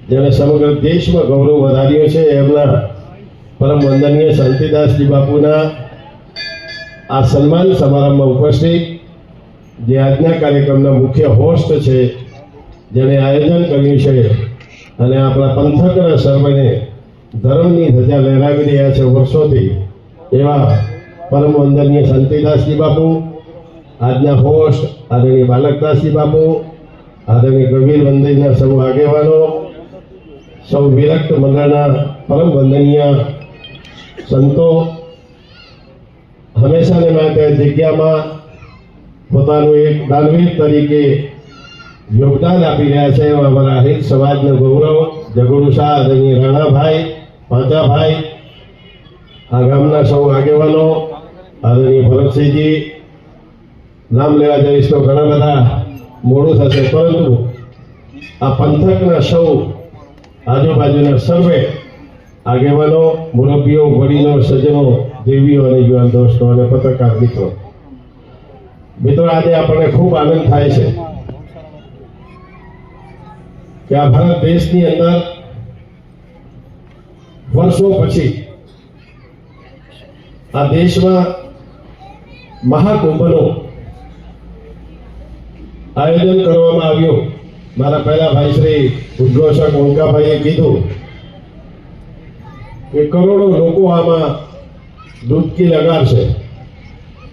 જેને સમગ્ર દેશમાં ગૌરવ વધાર્યો છે એમના પરમ વંદનીય શાંતિદાસજી બાપુના આ સન્માન સમારંભમાં ઉપસ્થિત જે આજના કાર્યક્રમના મુખ્ય હોસ્ટ છે, જેને આયોજન કર્યું છે અને આપણા પંથકના સર્વેને ધર્મની ધજા લહેરાવી રહ્યા છે વર્ષોથી, એવા પરમ વંદનીય શાંતિદાસજી બાપુ, આજના હોસ્ટ આદરણીય બાલકદાસજી બાપુ, આદરણીય ગંભીર મંદિરના સૌ આગેવાનો, સૌ વિરક્ત મંડળના પરમ વંદનીય સંતો, હંમેશાને માટે જગ્યામાં પોતાનું એક દાનવીર તરીકે યોગદાન આપી રહ્યા છે એવા અમારા હિન્દ સમાજનો ગૌરવ જગોડુ શાહ, આદરણીય રાણાભાઈ, પાંચાભાઈ, આ ગામના સૌ આગેવાનો, આદરણીય ભરતસિંહજી, નામ લેવા જઈશ તો ઘણા બધા મોડું થશે, પરંતુ આ પંથકના સૌ આજુબાજુના સર્વે આગેવાનો, મુરબ્બીઓ, વડીલો, સજ્જનો, દેવીઓ અને યુવાન દોસ્તો અને પત્રકાર મિત્રો, આજે આપણને ખૂબ આનંદ થાય છે કે આ ભારત દેશની અંદર વર્ષો પછી આ દેશમાં મહાકુંભનું આયોજન કરવામાં આવ્યું. મારા પહેલા ભાઈ શ્રી ઉદ્ઘોષક ઓંકાભાઈએ કીધું કે કરોડો લોકો આમાં ડૂબકી લગાડશે,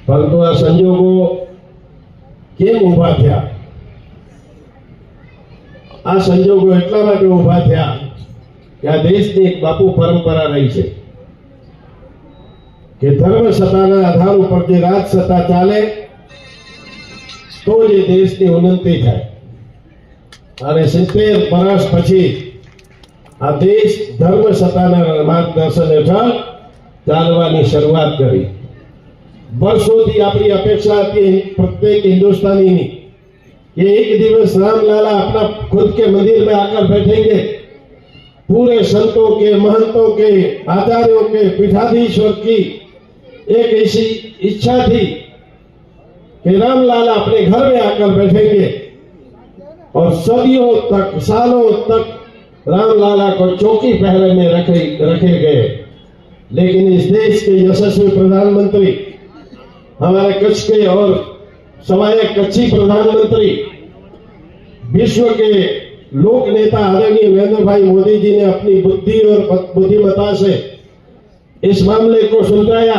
પરંતુ આ સંજોગો કેમ ઊભા થયા? આ સંજોગો એટલા માટે ઊભા થયા કે આ દેશની એક બાપુ પરંપરા રહી છે કે ધર્મ સત્તાના આધાર ઉપર જે રાજ સત્તા ચાલે તો જ દેશની ઉન્નતિ થાય. અને 70 વર્ષ પછી આ દેશ ધર્મ સત્તાના માર્ગદર્શન હેઠળ ચાલવાની શરૂઆત કરી. વર્ષોથી આપણી અપેક્ષા હતી प्रत्येक हिंदुस्तानी कि एक दिवस रामलाला अपना खुद के मंदिर में आकर बैठेंगे, पूरे संतों के, महंतों के, आचार्यों के, पीठाधीश्वर की एक ऐसी इच्छा थी कि रामलाला अपने घर में आकर बैठेंगे और सदियों तक, सालों तक रामलाला को चौकी पहरे में रखे गए. लेकिन इस देश के यशस्वी प्रधानमंत्री, हमारे कच्छ के और सवाए कच्छी प्रधानमंत्री, विश्व के लोक नेता आदरणीय नरेंद्र भाई मोदी जी ने अपनी बुद्धि और बुद्धिमत्ता से इस मामले को सुलझाया